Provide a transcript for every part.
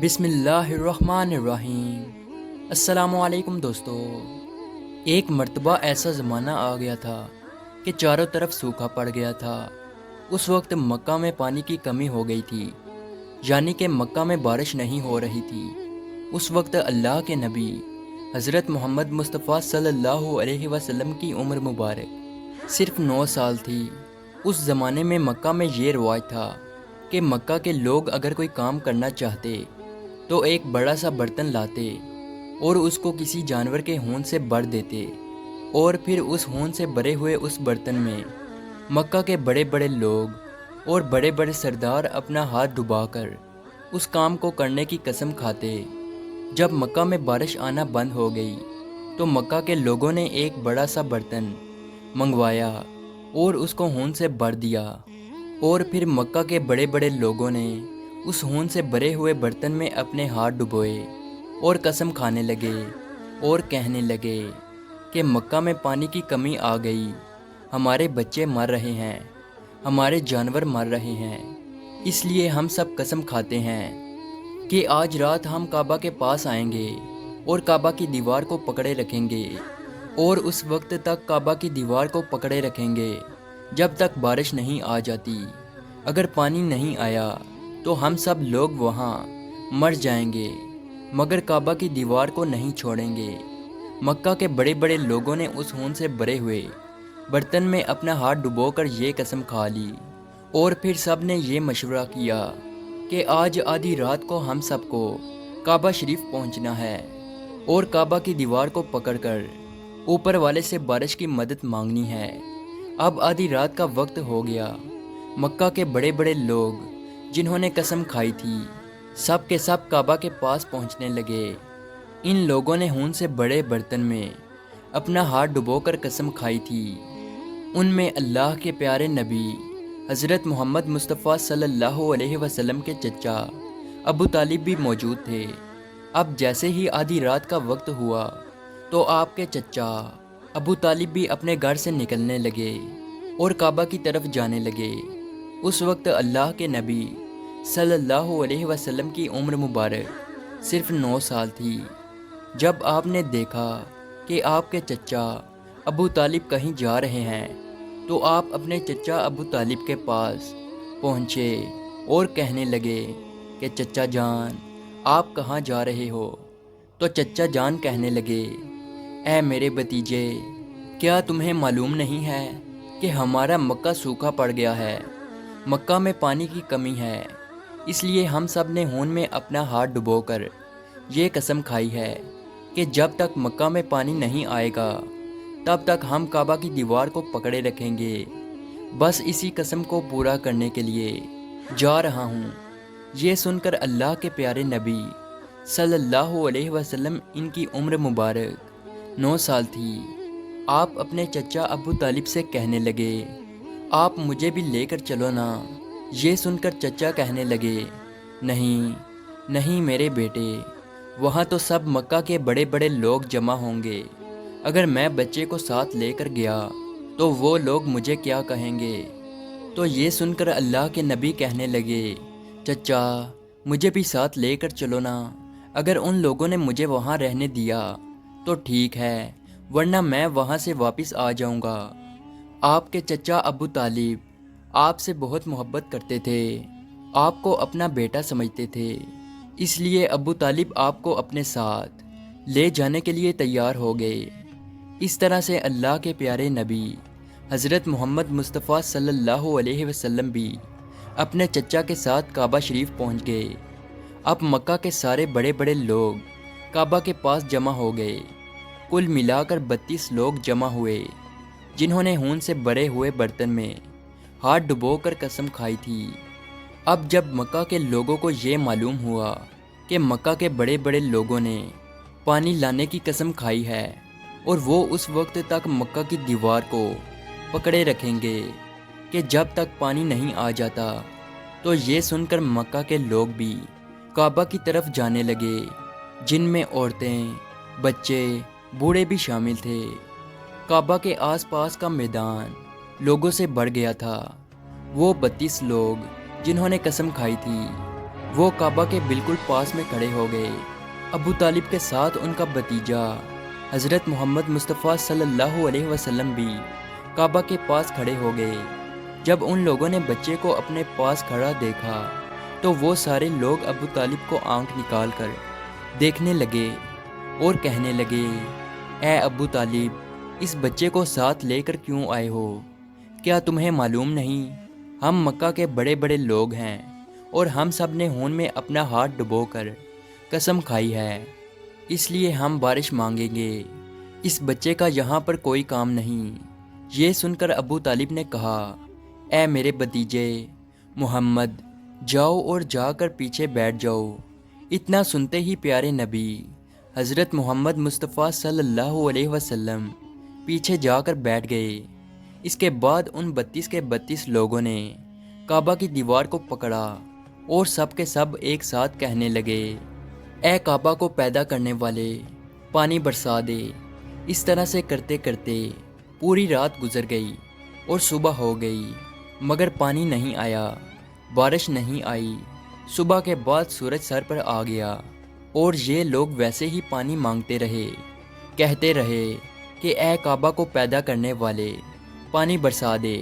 بسم اللہ الرحمن الرحیم۔ السلام علیکم دوستو۔ ایک مرتبہ ایسا زمانہ آ گیا تھا کہ چاروں طرف سوکھا پڑ گیا تھا۔ اس وقت مکہ میں پانی کی کمی ہو گئی تھی، یعنی کہ مکہ میں بارش نہیں ہو رہی تھی۔ اس وقت اللہ کے نبی حضرت محمد مصطفیٰ صلی اللہ علیہ وسلم کی عمر مبارک صرف 9 سال تھی۔ اس زمانے میں مکہ میں یہ رواج تھا کہ مکہ کے لوگ اگر کوئی کام کرنا چاہتے تو ایک بڑا سا برتن لاتے اور اس کو کسی جانور کے خون سے بھر دیتے، اور پھر اس خون سے بھرے ہوئے اس برتن میں مکہ کے بڑے بڑے لوگ اور بڑے بڑے سردار اپنا ہاتھ ڈبا کر اس کام کو کرنے کی قسم کھاتے۔ جب مکہ میں بارش آنا بند ہو گئی تو مکہ کے لوگوں نے ایک بڑا سا برتن منگوایا اور اس کو خون سے بھر دیا، اور پھر مکہ کے بڑے بڑے لوگوں نے اس خون سے بھرے ہوئے برتن میں اپنے ہاتھ ڈبوئے اور قسم کھانے لگے اور کہنے لگے کہ مکہ میں پانی کی کمی آ گئی، ہمارے بچے مر رہے ہیں، ہمارے جانور مر رہے ہیں، اس لیے ہم سب قسم کھاتے ہیں کہ آج رات ہم کعبہ کے پاس آئیں گے اور کعبہ کی دیوار کو پکڑے رکھیں گے، اور اس وقت تک کعبہ کی دیوار کو پکڑے رکھیں گے جب تک بارش نہیں آ جاتی۔ اگر پانی نہیں آیا تو ہم سب لوگ وہاں مر جائیں گے، مگر کعبہ کی دیوار کو نہیں چھوڑیں گے۔ مکہ کے بڑے بڑے لوگوں نے اس خون سے بھرے ہوئے برتن میں اپنا ہاتھ ڈبو کر یہ قسم کھا لی، اور پھر سب نے یہ مشورہ کیا کہ آج آدھی رات کو ہم سب کو کعبہ شریف پہنچنا ہے اور کعبہ کی دیوار کو پکڑ کر اوپر والے سے بارش کی مدد مانگنی ہے۔ اب آدھی رات کا وقت ہو گیا۔ مکہ کے بڑے بڑے لوگ جنہوں نے قسم کھائی تھی سب کے سب کعبہ کے پاس پہنچنے لگے۔ ان لوگوں نے خون سے بڑے برتن میں اپنا ہاتھ ڈبو کر قسم کھائی تھی۔ ان میں اللہ کے پیارے نبی حضرت محمد مصطفیٰ صلی اللہ علیہ وسلم کے چچا ابو طالب بھی موجود تھے۔ اب جیسے ہی آدھی رات کا وقت ہوا تو آپ کے چچا ابو طالب بھی اپنے گھر سے نکلنے لگے اور کعبہ کی طرف جانے لگے۔ اس وقت اللہ کے نبی صلی اللہ علیہ وسلم کی عمر مبارک صرف 9 سال تھی۔ جب آپ نے دیکھا کہ آپ کے چچا ابو طالب کہیں جا رہے ہیں تو آپ اپنے چچا ابو طالب کے پاس پہنچے اور کہنے لگے کہ چچا جان آپ کہاں جا رہے ہو؟ تو چچا جان کہنے لگے، اے میرے بھتیجے، کیا تمہیں معلوم نہیں ہے کہ ہمارا مکہ سوکھا پڑ گیا ہے، مکہ میں پانی کی کمی ہے، اس لیے ہم سب نے خون میں اپنا ہاتھ ڈبو کر یہ قسم کھائی ہے کہ جب تک مکہ میں پانی نہیں آئے گا تب تک ہم کعبہ کی دیوار کو پکڑے رکھیں گے۔ بس اسی قسم کو پورا کرنے کے لیے جا رہا ہوں۔ یہ سن کر اللہ کے پیارے نبی صلی اللہ علیہ وسلم، ان کی عمر مبارک 9 سال تھی، آپ اپنے چچا ابو طالب سے کہنے لگے، آپ مجھے بھی لے کر چلو نا۔ یہ سن کر چچا کہنے لگے، نہیں نہیں میرے بیٹے، وہاں تو سب مکہ کے بڑے بڑے لوگ جمع ہوں گے، اگر میں بچے کو ساتھ لے کر گیا تو وہ لوگ مجھے کیا کہیں گے؟ تو یہ سن کر اللہ کے نبی کہنے لگے، چچا مجھے بھی ساتھ لے کر چلو نا، اگر ان لوگوں نے مجھے وہاں رہنے دیا تو ٹھیک ہے، ورنہ میں وہاں سے واپس آ جاؤں گا۔ آپ کے چچا ابو طالب آپ سے بہت محبت کرتے تھے، آپ کو اپنا بیٹا سمجھتے تھے، اس لیے ابو طالب آپ کو اپنے ساتھ لے جانے کے لیے تیار ہو گئے۔ اس طرح سے اللہ کے پیارے نبی حضرت محمد مصطفیٰ صلی اللہ علیہ وسلم بھی اپنے چچا کے ساتھ کعبہ شریف پہنچ گئے۔ اب مکہ کے سارے بڑے بڑے لوگ کعبہ کے پاس جمع ہو گئے۔ کل ملا کر 32 لوگ جمع ہوئے جنہوں نے خون سے بھرے ہوئے برتن میں ہاتھ ڈبو کر قسم کھائی تھی۔ اب جب مکہ کے لوگوں کو یہ معلوم ہوا کہ مکہ کے بڑے بڑے لوگوں نے پانی لانے کی قسم کھائی ہے اور وہ اس وقت تک مکہ کی دیوار کو پکڑے رکھیں گے کہ جب تک پانی نہیں آ جاتا، تو یہ سن کر مکہ کے لوگ بھی کعبہ کی طرف جانے لگے، جن میں عورتیں، بچے، بوڑھے بھی شامل تھے۔ کعبہ کے آس پاس کا میدان لوگوں سے بھر گیا تھا۔ وہ 32 لوگ جنہوں نے قسم کھائی تھی وہ کعبہ کے بالکل پاس میں کھڑے ہو گئے۔ ابو طالب کے ساتھ ان کا بھتیجا حضرت محمد مصطفیٰ صلی اللہ علیہ وسلم بھی کعبہ کے پاس کھڑے ہو گئے۔ جب ان لوگوں نے بچے کو اپنے پاس کھڑا دیکھا تو وہ سارے لوگ ابو طالب کو آنکھ نکال کر دیکھنے لگے اور کہنے لگے، اے ابو طالب، اس بچے کو ساتھ لے کر کیوں آئے ہو؟ کیا تمہیں معلوم نہیں ہم مکہ کے بڑے بڑے لوگ ہیں اور ہم سب نے خون میں اپنا ہاتھ ڈبو کر قسم کھائی ہے، اس لیے ہم بارش مانگیں گے، اس بچے کا یہاں پر کوئی کام نہیں۔ یہ سن کر ابو طالب نے کہا، اے میرے بھتیجے محمد، جاؤ اور جا کر پیچھے بیٹھ جاؤ۔ اتنا سنتے ہی پیارے نبی حضرت محمد مصطفیٰ صلی اللہ علیہ وسلم پیچھے جا کر بیٹھ گئے۔ اس کے بعد ان 32 کے 32 لوگوں نے کعبہ کی دیوار کو پکڑا اور سب کے سب ایک ساتھ کہنے لگے، اے کعبہ کو پیدا کرنے والے، پانی برسا دے۔ اس طرح سے کرتے کرتے پوری رات گزر گئی اور صبح ہو گئی، مگر پانی نہیں آیا، بارش نہیں آئی۔ صبح کے بعد سورج سر پر آ گیا اور یہ لوگ ویسے ہی پانی مانگتے رہے، کہتے رہے کہ اے کعبہ کو پیدا کرنے والے، پانی برسا دے،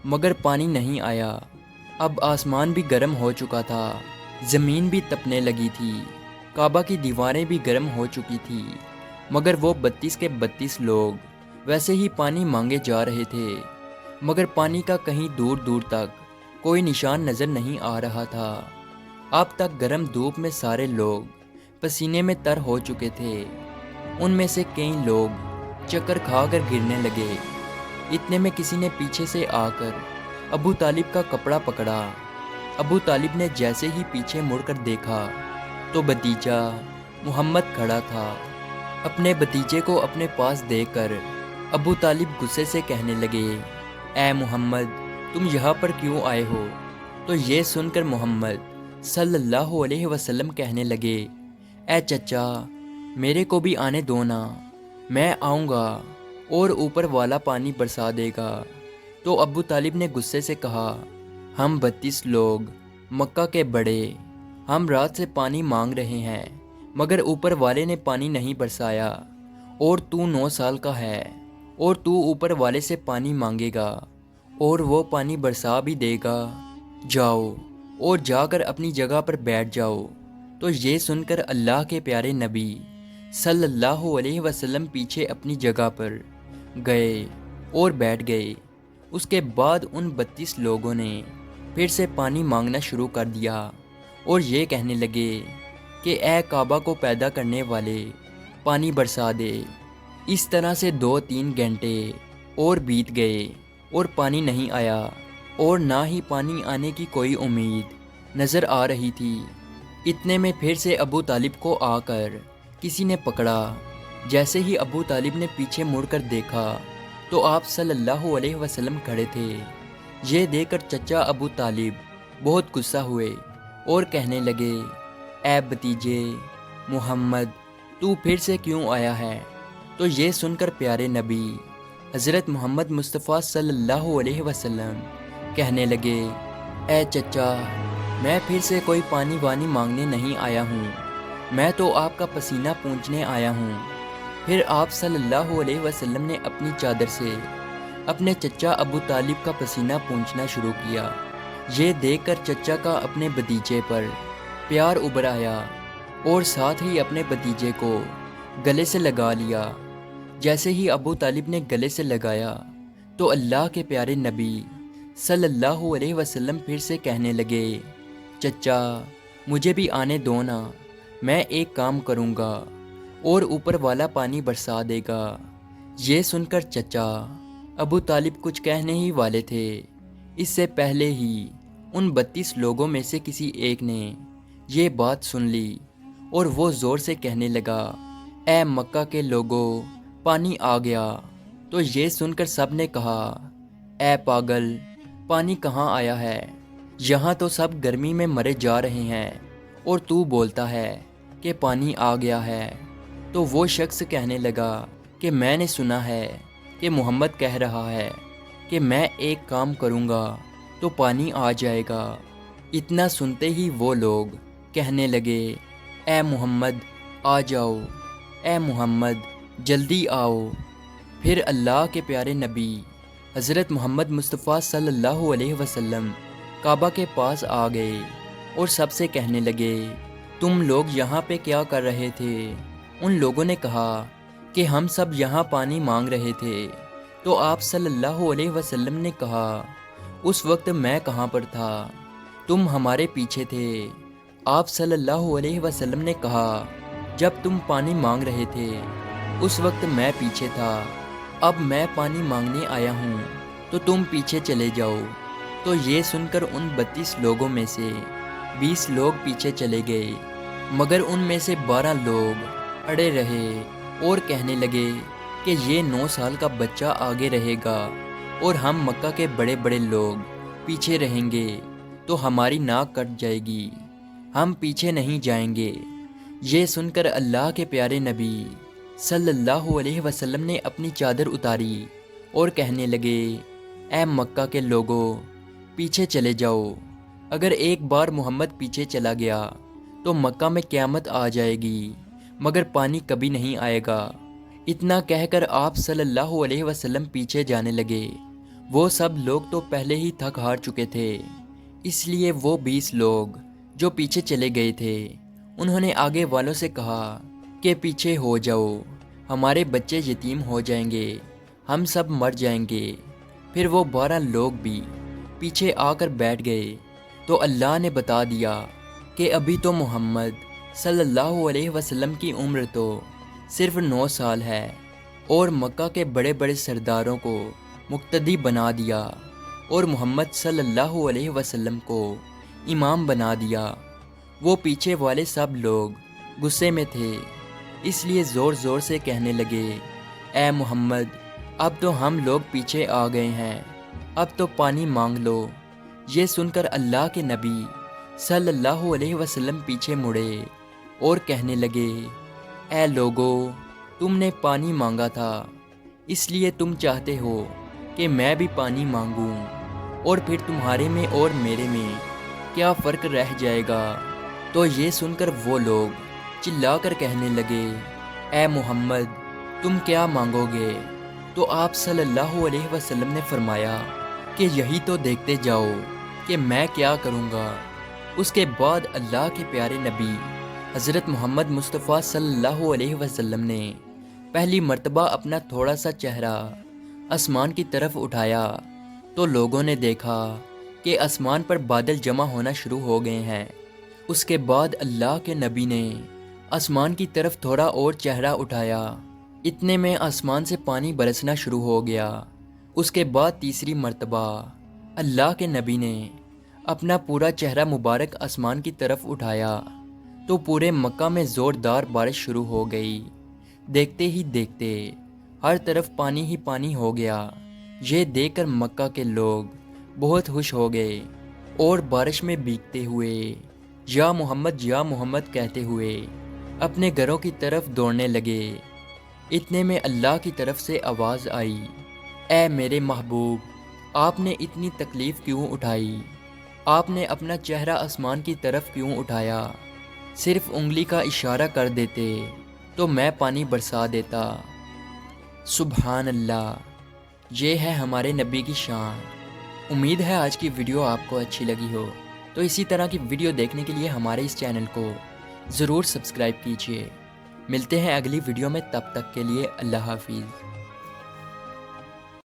مگر پانی نہیں آیا۔ اب آسمان بھی گرم ہو چکا تھا، زمین بھی تپنے لگی تھی، کعبہ کی دیواریں بھی گرم ہو چکی تھی، مگر وہ 32 کے 32 لوگ ویسے ہی پانی مانگے جا رہے تھے، مگر پانی کا کہیں دور دور تک کوئی نشان نظر نہیں آ رہا تھا۔ اب تک گرم دھوپ میں سارے لوگ پسینے میں تر ہو چکے تھے۔ ان میں سے کئی لوگ چکر کھا کر گرنے لگے۔ اتنے میں کسی نے پیچھے سے آ کر ابو طالب کا کپڑا پکڑا۔ ابو طالب نے جیسے ہی پیچھے مڑ کر دیکھا تو بھتیجا محمد کھڑا تھا۔ اپنے بھتیجے کو اپنے پاس دیکھ کر ابو طالب غصے سے کہنے لگے، اے محمد، تم یہاں پر کیوں آئے ہو؟ تو یہ سن کر محمد صلی اللہ علیہ وسلم کہنے لگے، اے چچا، میرے کو بھی آنے دو نا، میں آؤں گا اور اوپر والا پانی برسا دے گا۔ تو ابو طالب نے غصے سے کہا، ہم 32 لوگ مکہ کے بڑے، ہم رات سے پانی مانگ رہے ہیں، مگر اوپر والے نے پانی نہیں برسایا، اور تو 9 سال کا ہے اور تو اوپر والے سے پانی مانگے گا اور وہ پانی برسا بھی دے گا؟ جاؤ اور جا کر اپنی جگہ پر بیٹھ جاؤ۔ تو یہ سن کر اللہ کے پیارے نبی صلی اللہ علیہ وسلم پیچھے اپنی جگہ پر گئے اور بیٹھ گئے۔ اس کے بعد ان 32 لوگوں نے پھر سے پانی مانگنا شروع کر دیا اور یہ کہنے لگے کہ اے کعبہ کو پیدا کرنے والے، پانی برسا دے۔ اس طرح سے 2-3 گھنٹے اور بیت گئے اور پانی نہیں آیا، اور نہ ہی پانی آنے کی کوئی امید نظر آ رہی تھی۔ اتنے میں پھر سے ابو طالب کو آ کر کسی نے پکڑا۔ جیسے ہی ابو طالب نے پیچھے مڑ کر دیکھا تو آپ صلی اللہ علیہ وسلم کھڑے تھے۔ یہ دیکھ کر چچا ابو طالب بہت غصہ ہوئے اور کہنے لگے، اے بھتیجے محمد، تو پھر سے کیوں آیا ہے؟ تو یہ سن کر پیارے نبی حضرت محمد مصطفیٰ صلی اللہ علیہ وسلم کہنے لگے، اے چچا، میں پھر سے کوئی پانی وانی مانگنے نہیں آیا ہوں، میں تو آپ کا پسینہ پونچھنے آیا ہوں۔ پھر آپ صلی اللہ علیہ وسلم نے اپنی چادر سے اپنے چچا ابو طالب کا پسینہ پونچھنا شروع کیا۔ یہ دیکھ کر چچا کا اپنے بھتیجے پر پیار ابھر آیا اور ساتھ ہی اپنے بھتیجے کو گلے سے لگا لیا۔ جیسے ہی ابو طالب نے گلے سے لگایا تو اللہ کے پیارے نبی صلی اللہ علیہ وسلم پھر سے کہنے لگے، چچا، مجھے بھی آنے دو نا، میں ایک کام کروں گا اور اوپر والا پانی برسا دے گا۔ یہ سن کر چچا ابو طالب کچھ کہنے ہی والے تھے، اس سے پہلے ہی ان 32 لوگوں میں سے کسی ایک نے یہ بات سن لی اور وہ زور سے کہنے لگا، اے مکہ کے لوگوں، پانی آ گیا۔ تو یہ سن کر سب نے کہا، اے پاگل، پانی کہاں آیا ہے؟ یہاں تو سب گرمی میں مرے جا رہے ہیں اور تو بولتا ہے کہ پانی آ گیا ہے۔ تو وہ شخص کہنے لگا کہ میں نے سنا ہے کہ محمد کہہ رہا ہے کہ میں ایک کام کروں گا تو پانی آ جائے گا، اتنا سنتے ہی وہ لوگ کہنے لگے، اے محمد آ جاؤ، اے محمد جلدی آؤ۔ پھر اللہ کے پیارے نبی حضرت محمد مصطفیٰ صلی اللہ علیہ وسلم کعبہ کے پاس آ گئے اور سب سے کہنے لگے، تم لوگ یہاں پہ کیا کر رہے تھے؟ ان لوگوں نے کہا کہ ہم سب یہاں پانی مانگ رہے تھے۔ تو آپ صلی اللہ علیہ وسلم نے کہا، اس وقت میں کہاں پر تھا؟ تم ہمارے پیچھے تھے۔ آپ صلی اللہ علیہ وسلم نے کہا، جب تم پانی مانگ رہے تھے اس وقت میں پیچھے تھا، اب میں پانی مانگنے آیا ہوں تو تم پیچھے چلے جاؤ۔ تو یہ سن کر ان 32 لوگوں میں سے 20 لوگ پیچھے چلے گئے، مگر ان میں سے 12 لوگ اڑے رہے اور کہنے لگے کہ یہ 9 سال کا بچہ آگے رہے گا اور ہم مکہ کے بڑے بڑے لوگ پیچھے رہیں گے تو ہماری ناک کٹ جائے گی، ہم پیچھے نہیں جائیں گے۔ یہ سن کر اللہ کے پیارے نبی صلی اللہ علیہ وسلم نے اپنی چادر اتاری اور کہنے لگے، اے مکہ کے لوگوں پیچھے چلے جاؤ۔ اگر ایک بار محمد پیچھے چلا گیا تو مکہ میں قیامت آ جائے گی، مگر پانی کبھی نہیں آئے گا۔ اتنا کہہ کر آپ صلی اللہ علیہ وسلم پیچھے جانے لگے۔ وہ سب لوگ تو پہلے ہی تھک ہار چکے تھے، اس لیے وہ 20 لوگ جو پیچھے چلے گئے تھے انہوں نے آگے والوں سے کہا کہ پیچھے ہو جاؤ، ہمارے بچے یتیم ہو جائیں گے، ہم سب مر جائیں گے۔ پھر وہ 12 لوگ بھی پیچھے آ کر بیٹھ گئے تو اللہ نے بتا دیا کہ ابھی تو محمد صلی اللہ علیہ وسلم کی عمر تو صرف 9 سال ہے، اور مکہ کے بڑے بڑے سرداروں کو مقتدی بنا دیا اور محمد صلی اللہ علیہ وسلم کو امام بنا دیا۔ وہ پیچھے والے سب لوگ غصے میں تھے، اس لیے زور زور سے کہنے لگے، اے محمد اب تو ہم لوگ پیچھے آ گئے ہیں، اب تو پانی مانگ لو۔ یہ سن کر اللہ کے نبی صلی اللہ علیہ وسلم پیچھے مڑے اور کہنے لگے، اے لوگو تم نے پانی مانگا تھا، اس لیے تم چاہتے ہو کہ میں بھی پانی مانگوں، اور پھر تمہارے میں اور میرے میں کیا فرق رہ جائے گا؟ تو یہ سن کر وہ لوگ چلا کر کہنے لگے، اے محمد تم کیا مانگو گے؟ تو آپ صلی اللہ علیہ وسلم نے فرمایا کہ یہی تو دیکھتے جاؤ کہ میں کیا کروں گا۔ اس کے بعد اللہ کے پیارے نبی حضرت محمد مصطفیٰ صلی اللہ علیہ وسلم نے پہلی مرتبہ اپنا تھوڑا سا چہرہ آسمان کی طرف اٹھایا تو لوگوں نے دیکھا کہ آسمان پر بادل جمع ہونا شروع ہو گئے ہیں۔ اس کے بعد اللہ کے نبی نے آسمان کی طرف تھوڑا اور چہرہ اٹھایا، اتنے میں آسمان سے پانی برسنا شروع ہو گیا۔ اس کے بعد تیسری مرتبہ اللہ کے نبی نے اپنا پورا چہرہ مبارک آسمان کی طرف اٹھایا تو پورے مکہ میں زوردار بارش شروع ہو گئی۔ دیکھتے ہی دیکھتے ہر طرف پانی ہی پانی ہو گیا۔ یہ دیکھ کر مکہ کے لوگ بہت خوش ہو گئے اور بارش میں بھیگتے ہوئے یا محمد کہتے ہوئے اپنے گھروں کی طرف دوڑنے لگے۔ اتنے میں اللہ کی طرف سے آواز آئی، اے میرے محبوب آپ نے اتنی تکلیف کیوں اٹھائی؟ آپ نے اپنا چہرہ آسمان کی طرف کیوں اٹھایا؟ صرف انگلی کا اشارہ کر دیتے تو میں پانی برسا دیتا۔ سبحان اللہ، یہ ہے ہمارے نبی کی شان۔ امید ہے آج کی ویڈیو آپ کو اچھی لگی ہو، تو اسی طرح کی ویڈیو دیکھنے کے لیے ہمارے اس چینل کو ضرور سبسکرائب کیجیے۔ ملتے ہیں اگلی ویڈیو میں، تب تک کے لیے اللہ حافظ۔